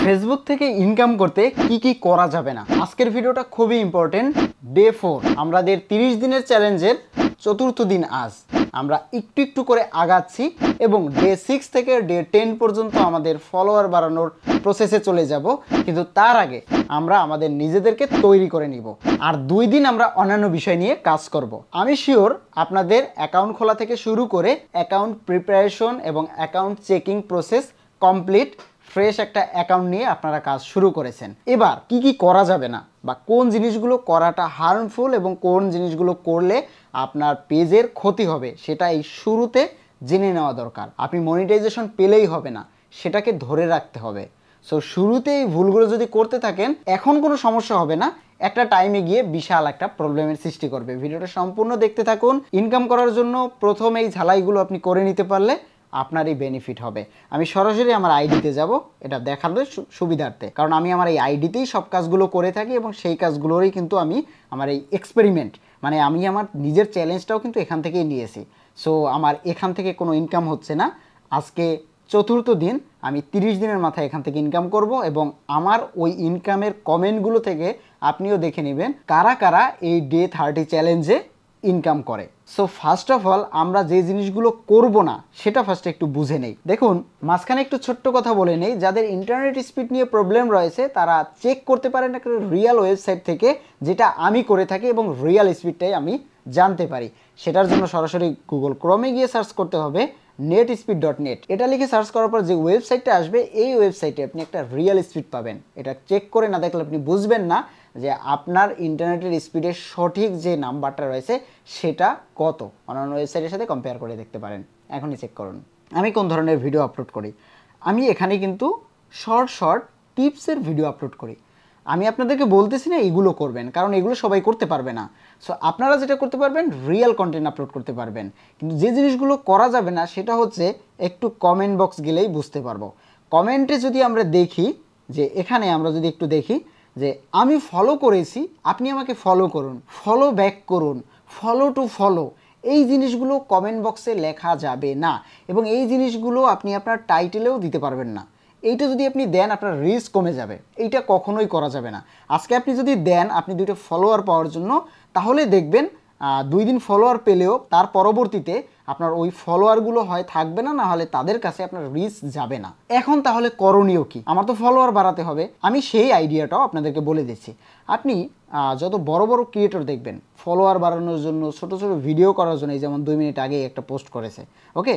Facebook থেকে income করতে কি করা যাবে না, আজকের ভিডিওটা খুবই ইম্পর্টেন্ট। ডে 4 আমাদের 30 দিনের চ্যালেঞ্জের চতুর্থ দিন আজ আমরা একটু করে আগাচ্ছি এবং ডে 6 থেকে ডে 10 পর্যন্ত আমাদের ফলোয়ার বাড়ানোর প্রসেসে চলে যাব। কিন্তু তার আগে আমরা আমাদের নিজেদেরকে তৈরি করে নিব, আর 2 দিন আমরা অন্যান্য বিষয় নিয়ে কাজ করব। আমি শিওর আপনাদের অ্যাকাউন্ট খোলা থেকে শুরু করে অ্যাকাউন্ট প্রিপারেশন এবং account checking process complete, fresh একটা অ্যাকাউন্ট নিয়ে আপনারা কাজ শুরু করেছেন। এবার কি করা যাবে না বা কোন জিনিসগুলো করাটা হার্মফুল এবং কোন জিনিসগুলো করলে আপনার পেজের ক্ষতি হবে সেটা এই শুরুতে জেনে নেওয়া দরকার। আপনি মনিটাইজেশন পেলেই হবে না, সেটাকে ধরে রাখতে হবে। সো শুরুতে এই ভুলগুলো যদি করতে থাকেন এখন কোনো সমস্যা হবে না, একটা টাইমে গিয়ে বিশাল একটা প্রবলেমের সৃষ্টি করবে। ভিডিওটা সম্পূর্ণ দেখতে থাকুন। ইনকাম করার জন্য প্রথম এই ঝালাইগুলো আপনি করে নিতে পারলে আপনারই বেনিফিট হবে। আমি সরাসরি আমার আইডিতে যাব, এটা দেখানোর সুবিধার্থে, কারণ আমি আমার এই আইডিতেই সব কাজগুলো করে থাকি এবং সেই কাজগুলোরই কিন্তু আমি আমার এই এক্সপেরিমেন্ট মানে আমি আমার নিজের চ্যালেঞ্জটাও কিন্তু এখান থেকেই নিয়েছি। সো আমার এখান থেকে কোনো ইনকাম হচ্ছে না। আজকে চতুর্থ দিন, আমি 30 দিনের মাথায় এখান থেকে ইনকাম করব এবং আমার ওই ইনকামের কমেন্টগুলো থেকে আপনিও দেখে নেবেন কারা কারা এই ডে 30 চ্যালেঞ্জে ইনকাম করে। সো ফার্স্ট অফ অল আমরা যে জিনিসগুলো করব না সেটা ফার্স্টে একটু বুঝে নেই। দেখুন, মাঝখানে একটু ছোট্ট কথা বলে নেই, যাদের ইন্টারনেট স্পিড নিয়ে প্রবলেম রয়েছে তারা চেক করতে পারেন একটা রিয়েল ওয়েবসাইট থেকে, যেটা আমি করে থাকি এবং রিয়েল স্পিডটাই আমি জানতে পারি। সেটার জন্য সরাসরি গুগল ক্রোমে গিয়ে সার্চ করতে হবে netspeed.net। এটা লিখে সার্চ করার পর যে ওয়েবসাইটটা আসবে এই ওয়েবসাইটে আপনি একটা রিয়েল স্পিড পাবেন। এটা চেক করে না দেখলে আপনি বুঝবেন না যে আপনার ইন্টারনেটের স্পিডের সঠিক যে নাম্বারটা রয়েছে সেটা কত। অন্যান্য ওয়েবসাইটের সাথে কম্পেয়ার করে দেখতে পারেন। এখনই চেক করুন আমি কোন ধরনের ভিডিও আপলোড করি। আমি এখানে কিন্তু শর্ট টিপসের ভিডিও আপলোড করি। আমি আপনাদেরকে বলতেছি না এগুলো করবেন, কারণ এগুলো সবাই করতে পারবে না। সো আপনারা যেটা করতে পারবেন রিয়েল কন্টেন্ট আপলোড করতে পারবেন। কিন্তু যে জিনিসগুলো করা যাবে না সেটা হচ্ছে একটু কমেন্ট বক্স গেলেই বুঝতে পারবো। কমেন্টে যদি আমরা দেখি যে এখানে আমরা যদি একটু দেখি যে আমি ফলো করেছি, আপনি আমাকে ফলো করুন, ফলো ব্যাক করুন, ফলো টু ফলো, এই জিনিসগুলো কমেন্ট বক্সে লেখা যাবে না এবং এই জিনিসগুলো আপনি আপনার টাইটেলেও দিতে পারবেন না। এইটা যদি আপনি দেন আপনার রিস্ক কমে যাবে, এইটা কখনোই করা যাবে না। আজকে আপনি যদি দেন আপনি 2টা ফলোয়ার পাওয়ার জন্য, তাহলে দেখবেন 2 দিন ফলোয়ার পেলেও তার পরবর্তীতে আপনার ওই ফলোয়ারগুলো হয় থাকবে না, না হলে তাদের কাছে আপনার রিচ যাবে না। এখন তাহলে করণীয় কি? আমার তো ফলোয়ার বাড়াতে হবে। আমি সেই আইডিয়াটাও আপনাদেরকে বলে দিচ্ছি। আপনি যত বড় ক্রিয়েটর দেখবেন ফলোয়ার বাড়ানোর জন্য ছোট ভিডিও করার জন্য, এই যেমন 2 মিনিট আগে একটা পোস্ট করেছে, ওকে,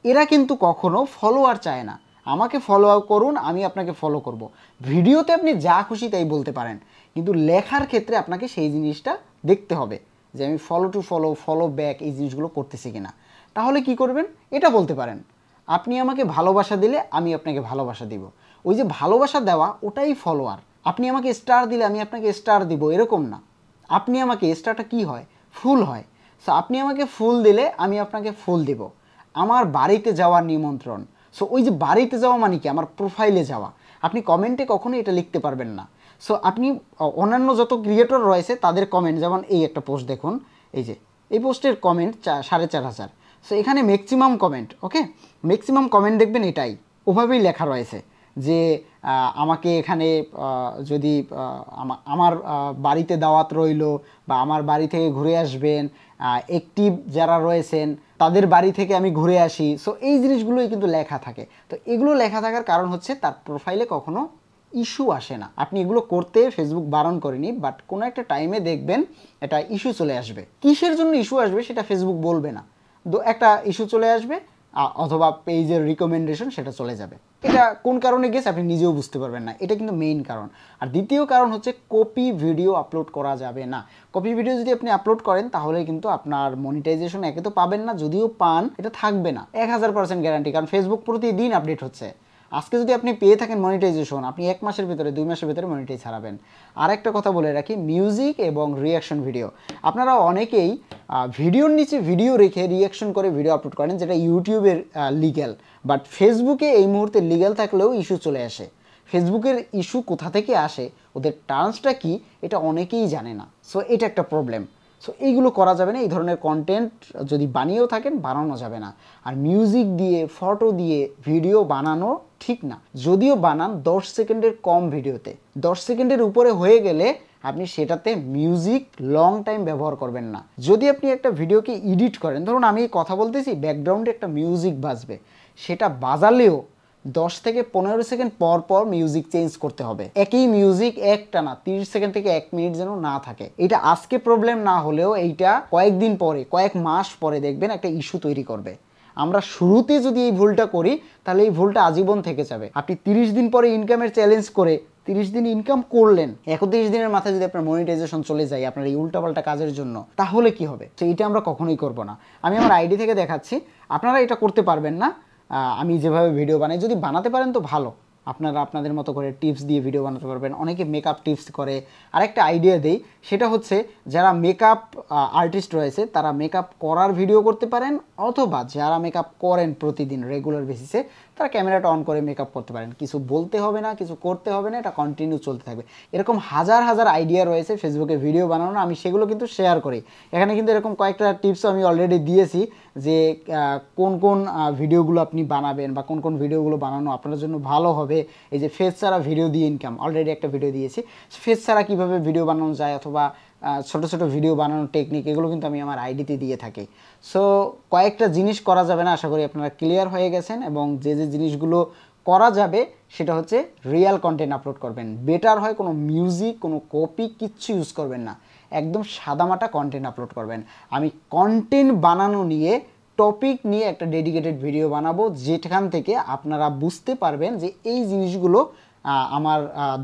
এরা কিন্তু কখনো ফলোয়ার চায় না। আমাকে ফলো করুন, আমি আপনাকে ফলো করব। ভিডিওতে আপনি যা খুশি তাই বলতে পারেন, কিন্তু লেখার ক্ষেত্রে আপনাকে সেই জিনিসটা দেখতে হবে যে আমি follow to follow, follow back এই জিনিসগুলো করতেছি কিনা। তাহলে কি করবেন এটা বলতে পারেন, আপনি আমাকে ভালোবাসা দিলে আমি আপনাকে ভালোবাসা দিব। ওই যে ভালোবাসা দেওয়া ওটাই ফলোয়ার। আপনি আমাকে স্টার দিলে আমি আপনাকে স্টার দিব, এরকম না। আপনি আমাকে, স্টারটা কি হয়, ফুল হয়। সো আপনি আমাকে ফুল দিলে আমি আপনাকে ফুল দিব। আমার বাড়িতে যাওয়ার নিমন্ত্রণ। সো ওই যে বাড়িতে যাওয়া মানে কি, আমার প্রোফাইলে যাওয়া। আপনি কমেন্টে কখনো এটা লিখতে পারবেন না। সো আপনি অন্যান্য যত ক্রিয়েটর রয়েছে তাদের কমেন্ট, যেমন এই একটা পোস্ট দেখুন, এই যে এই পোস্টের কমেন্ট 4,500। সো এখানে ম্যাক্সিমাম কমেন্ট, ওকে, ম্যাক্সিমাম কমেন্ট দেখবেন এটাই, ওভাবেই লেখা রয়েছে যে আমাকে এখানে যদি আমার বাড়িতে দাওয়াত রইল বা আমার বাড়ি থেকে ঘুরে আসবেন, অ্যাক্টিভ যারা রয়েছেন তাদের বাড়ি থেকে আমি ঘুরে আসি। সো এই জিনিসগুলোই কিন্তু লেখা থাকে। তো এগুলো লেখা থাকার কারণ হচ্ছে তার প্রোফাইলে কখনো ইস্যু আসে না। আপনি এগুলো করতে ফেসবুক বারণ করেনি, বাট কোনো একটা টাইমে দেখবেন এটা ইস্যু চলে আসবে। কিসের জন্য ইস্যু আসবে সেটা ফেসবুক বলবে না, একটা ইস্যু চলে আসবে অথবা পেজের রিকমেন্ডেশন সেটা চলে যাবে। এটা কোন কারণে গেছে আপনি নিজেও বুঝতে পারবেন না, এটা কিন্তু মেইন কারণ। আর দ্বিতীয় কারণ হচ্ছে কপি ভিডিও আপলোড করা যাবে না। কপি ভিডিও যদি আপনি আপলোড করেন তাহলে কিন্তু আপনার মনিটাইজেশন একে তো পাবেন না, যদিও পান এটা থাকবে না 1000% গ্যারান্টি, কারণ ফেসবুক প্রতিদিন আপডেট হচ্ছে। আজকে যদি আপনি পেয়ে থাকেন মনিটাইজেশন, আপনি 1 মাসের ভিতরে 2 মাসের ভিতরে মনিটাইজ হারাবেন। আর একটা কথা বলে রাখি, মিউজিক এবং রিয়াকশন ভিডিও, আপনারা অনেকেই ভিডিওর নিচে ভিডিও রেখে রিয়াকশন করে ভিডিও আপলোড করেন, যেটা ইউটিউবের লিগ্যাল, বাট ফেসবুকে এই মুহূর্তে লিগ্যাল থাকলেও ইস্যু চলে আসে। ফেসবুকের ইস্যু কোথা থেকে আসে, ওদের টার্মসটা কি, এটা অনেকেই জানে না। সো এটা একটা প্রবলেম। সো এইগুলো করা যাবে না, এই ধরনের কন্টেন্ট যদি বানিয়েও থাকেন বানানো যাবে না। আর মিউজিক দিয়ে ফটো দিয়ে ভিডিও বানানো ঠিক না, যদিও বানান 10 সেকেন্ডের কম ভিডিওতে, 10 সেকেন্ডের উপরে হয়ে গেলে আপনি সেটাতে মিউজিক লং টাইম ব্যবহার করবেন না। যদি আপনি একটা ভিডিওকে এডিট করেন, ধরুন আমি কথা বলতেছি ব্যাকগ্রাউন্ডে একটা মিউজিক বাজবে, সেটা বাজালেও 10 থেকে 15 সেকেন্ড পর পর মিউজিক চেঞ্জ করতে হবে। একই মিউজিক একটা না 30 সেকেন্ড থেকে 1 মিনিট যেন না থাকে। এটা আজকে প্রবলেম না হলেও এইটা কয়েকদিন পরে, কয়েক মাস পরে দেখবেন একটা ইস্যু তৈরি করবে। আমরা শুরুতে যদি এই ভুলটা করি তাহলে এই ভুলটা আজীবন থেকে যাবে। আপনি 30 দিন পরে ইনকামের চ্যালেঞ্জ করে 30 দিন ইনকাম করলেন, 31 দিনের মাথায় যদি আপনার মনিটাইজেশন চলে যায় আপনার এই উল্টাপাল্টা কাজের জন্য, তাহলে কি হবে? তো এটা আমরা কখনোই করব না। আমি আমার আইডি থেকে দেখাচ্ছি, আপনারা এটা করতে পারবেন না। আমি যেভাবে ভিডিও বানাই, যদি বানাতে পারেন তো ভালো, আপনারা আপনাদের মতো করে টিপস দিয়ে ভিডিও বানাতে পারবেন। অনেকে মেকআপ টিপস করে। আরেকটা আইডিয়া দেই, সেটা হচ্ছে যারা মেকআপ আর্টিস্ট রয়েছে তারা মেকআপ করার ভিডিও করতে পারেন, অথবা যারা মেকআপ করেন প্রতিদিন রেগুলার বেসিসে তারা ক্যামেরাটা অন করে মেকআপ করতে পারেন। কিছু বলতে হবে না, কিছু করতে হবে না, এটা কন্টিনিউ চলতে থাকবে। এরকম হাজার হাজার আইডিয়া রয়েছে ফেসবুকে ভিডিও বানানো, আমি সেগুলো কিন্তু শেয়ার করি। এখানে কিন্তু এরকম কয়েকটা টিপসও আমি অলরেডি দিয়েছি যে কোন কোন ভিডিওগুলো আপনি বানাবেন বা কোন কোন ভিডিওগুলো বানানো আপনার জন্য ভালো হবে। এই যে ফেস ছাড়া ভিডিও দিয়ে ইনকাম, অলরেডি একটা ভিডিও দিয়েছি। ফেস ছাড়া কীভাবে ভিডিও বানানো যায়, অথবা ছোট ছোট ভিডিও বানানোর টেকনিক, এগুলো কিন্তু আমি আমার আইডিতে দিয়ে থাকি। সো কয়েকটা জিনিস করা যাবে না, আশা করি আপনারা ক্লিয়ার হয়ে গেছেন। এবং যে যে জিনিসগুলো করা যাবে সেটা হচ্ছে রিয়েল কন্টেন্ট আপলোড করবেন। বেটার হয় কোনো মিউজিক, কোনো কপি কিচ্ছু ইউজ করবেন না, একদম সাদামাটা কন্টেন্ট আপলোড করবেন। আমি কন্টেন্ট বানানো নিয়ে, টপিক নিয়ে একটা ডেডিকেটেড ভিডিও বানাবো, যেখান থেকে আপনারা বুঝতে পারবেন যে এই জিনিসগুলো আমার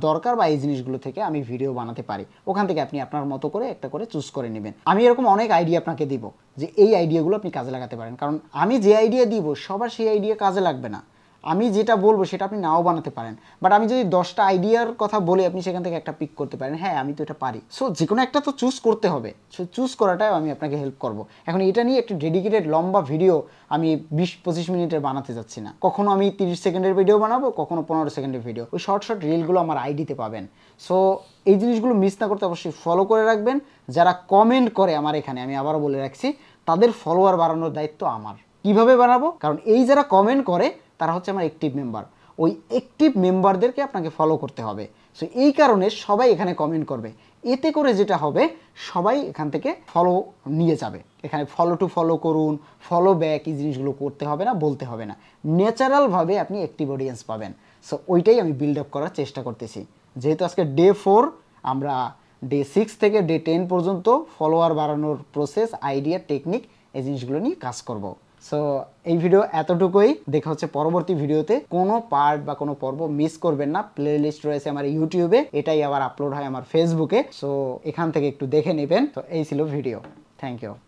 দরকার, বা এই জিনিসগুলো থেকে আমি ভিডিও বানাতে পারি। ওখান থেকে আপনি আপনার মতো করে একটা করে চুজ করে নেবেন। আমি এরকম অনেক আইডিয়া আপনাকে দিব যে এই আইডিয়াগুলো আপনি কাজে লাগাতে পারেন, কারণ আমি যে আইডিয়া দিব সবার সেই আইডিয়া কাজে লাগবে না। আমি যেটা বলবো সেটা আপনি নাও বানাতে পারেন, বাট আমি যদি 10টা আইডিয়ার কথা বলি আপনি সেখান থেকে একটা পিক করতে পারেন, হ্যাঁ আমি তো এটা পারি। সো যে কোনো একটা তো চুজ করতে হবে, সো চুজ করাটাও আমি আপনাকে হেল্প করব। এখন এটা নিয়ে একটি ডেডিকেটেড লম্বা ভিডিও আমি 20-25 মিনিটের বানাতে যাচ্ছি না। কখনো আমি 30 সেকেন্ডের ভিডিও বানাবো, কখনো 15 সেকেন্ডের ভিডিও। ওই শর্ট শর্ট রিলগুলো আমার আইডিতে পাবেন। সো এই জিনিসগুলো মিস না করতে অবশ্যই ফলো করে রাখবেন। যারা কমেন্ট করে আমার এখানে, আমি আবারও বলে রাখছি, তাদের ফলোয়ার বাড়ানোর দায়িত্ব আমার। কিভাবে বাড়াবো? কারণ এই যারা কমেন্ট করে তারা হচ্ছে আমার অ্যাক্টিভ মেম্বার। ওই অ্যাক্টিভ মেম্বারদেরকে আপনাকে ফলো করতে হবে। সো এই কারণে সবাই এখানে কমেন্ট করবে। এতে করে যেটা হবে, সবাই এখান থেকে ফলো নিয়ে যাবে। এখানে ফলো টু ফলো করুন, ফলো ব্যাক, এই জিনিসগুলো করতে হবে না, বলতে হবে না। ন্যাচারালভাবে আপনি অ্যাক্টিভ অডিয়েন্স পাবেন। সো ওইটাই আমি বিল্ড আপ করার চেষ্টা করতেছি। যেহেতু আজকে ডে 4, আমরা ডে 6 থেকে ডে 10 পর্যন্ত ফলোয়ার বাড়ানোর প্রসেস, আইডিয়া, টেকনিক, এই জিনিসগুলো নিয়ে কাজ করব। সো এই ভিডিও এতটুকুই। দেখা হচ্ছে পরবর্তী ভিডিওতে। কোনো পার্ট বা কোনো পর্ব মিস করবেন না। প্লে লিস্ট রয়েছে আমার ইউটিউবে, এটাই আবার আপলোড হয় আমার ফেসবুকে। সো এখান থেকে একটু দেখে নেবেন। তো এই ছিল ভিডিও। Thank you.